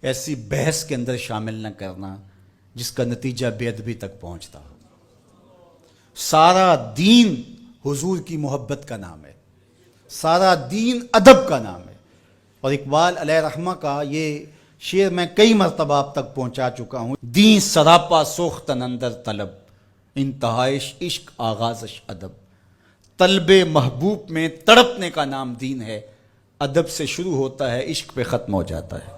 ایسی بحث کے اندر شامل نہ کرنا جس کا نتیجہ بے ادبی تک پہنچتا ہو۔ سارا دین حضور کی محبت کا نام ہے، سارا دین ادب کا نام ہے۔ اور اقبال علیہ رحمہ کا یہ شعر میں کئی مرتبہ آپ تک پہنچا چکا ہوں۔ دین سراپا سوختن اندر طلب، انتہائش عشق آغازش ادب۔ طلب محبوب میں تڑپنے کا نام دین ہے، ادب سے شروع ہوتا ہے عشق پہ ختم ہو جاتا ہے۔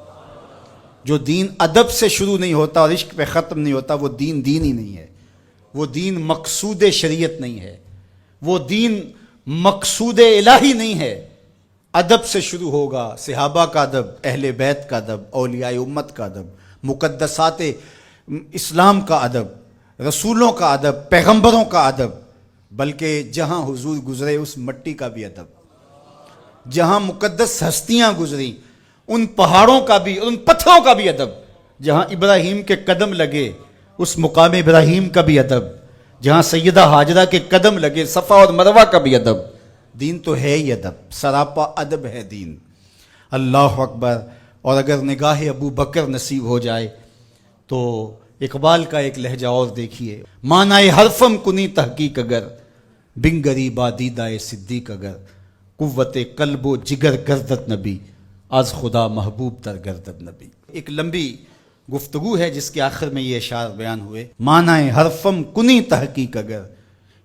جو دین ادب سے شروع نہیں ہوتا اور عشق پہ ختم نہیں ہوتا وہ دین دین ہی نہیں ہے، وہ دین مقصود شریعت نہیں ہے، وہ دین مقصود الہی نہیں ہے۔ ادب سے شروع ہوگا، صحابہ کا ادب، اہل بیت کا ادب، اولیاء امت کا ادب، مقدسات اسلام کا ادب، رسولوں کا ادب، پیغمبروں کا ادب، بلکہ جہاں حضور گزرے اس مٹی کا بھی ادب، جہاں مقدس ہستیاں گزری ان پہاڑوں کا بھی، ان پتھروں کا بھی ادب، جہاں ابراہیم کے قدم لگے اس مقام ابراہیم کا بھی ادب، جہاں سیدہ ہاجرہ کے قدم لگے صفا اور مروہ کا بھی ادب۔ دین تو ہے ہی ادب، سراپا ادب ہے دین۔ اللہ اکبر۔ اور اگر نگاہ ابو بکر نصیب ہو جائے تو اقبال کا ایک لہجہ اور دیکھیے۔ معنی حرفم کنی تحقیق اگر، بنگری بادیدہ صدیق اگر، قوت قلب و جگر گردت نبی، از خدا محبوب در گردت نبی۔ ایک لمبی گفتگو ہے جس کے آخر میں یہ اشعار بیان ہوئے۔ معنی حرفم کنی تحقیق اگر،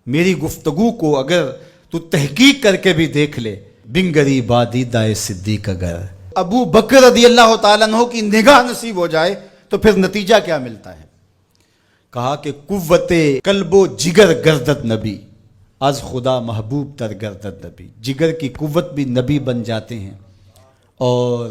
میری گفتگو کو اگر تو تحقیق کر کے بھی دیکھ لے، بنگری بادیدہ صدیق اگر، ابو بکر رضی اللہ تعالیٰ عنہ کی نگاہ نصیب ہو جائے تو پھر نتیجہ کیا ملتا ہے؟ کہا کہ قوت قلب و جگر گردت نبی، از خدا محبوب تر گردت نبی۔ جگر کی قوت بھی نبی بن جاتے ہیں اور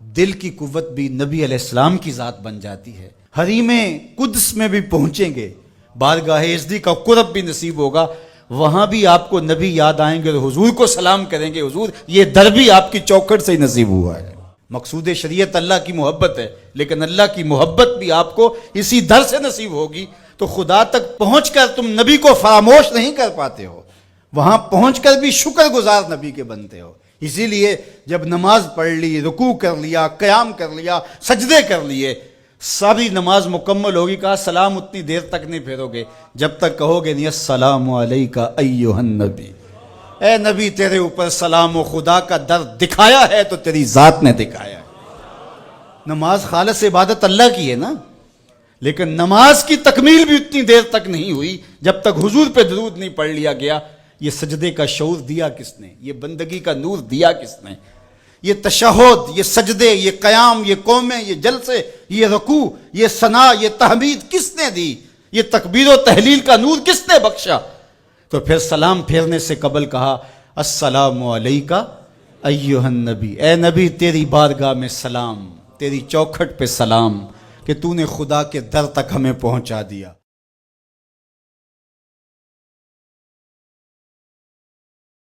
دل کی قوت بھی نبی علیہ السلام کی ذات بن جاتی ہے۔ حریم قدس میں بھی پہنچیں گے، بارگاہ ازدی کا قرب بھی نصیب ہوگا، وہاں بھی آپ کو نبی یاد آئیں گے اور حضور کو سلام کریں گے، حضور یہ در بھی آپ کی چوکھٹ سے ہی نصیب ہوا ہے۔ مقصود شریعت اللہ کی محبت ہے، لیکن اللہ کی محبت بھی آپ کو اسی در سے نصیب ہوگی، تو خدا تک پہنچ کر تم نبی کو فراموش نہیں کر پاتے ہو، وہاں پہنچ کر بھی شکر گزار نبی کے بنتے ہو۔ اسی لیے جب نماز پڑھ لی، رکوع کر لیا، قیام کر لیا، سجدے کر لیے، ساری نماز مکمل ہوگی، کہا سلام اتنی دیر تک نہیں پھیرو گے جب تک کہو گے نہیں السلام علیکہ ایھا النبی، اے نبی تیرے اوپر سلام و خدا کا در دکھایا ہے تو تیری ذات نے دکھایا ہے۔ نماز خالص عبادت اللہ کی ہے نا، لیکن نماز کی تکمیل بھی اتنی دیر تک نہیں ہوئی جب تک حضور پہ درود نہیں پڑھ لیا گیا۔ یہ سجدے کا شعور دیا کس نے؟ یہ بندگی کا نور دیا کس نے؟ یہ تشہد، یہ سجدے، یہ قیام، یہ قومیں، یہ جلسے، یہ رکوع، یہ ثنا، یہ تحمید کس نے دی؟ یہ تکبیر و تحلیل کا نور کس نے بخشا؟ تو پھر سلام پھیرنے سے قبل کہا السلام علیکہ ایھا النبی، اے نبی تیری بارگاہ میں سلام، تیری چوکھٹ پہ سلام کہ تو نے خدا کے در تک ہمیں پہنچا دیا۔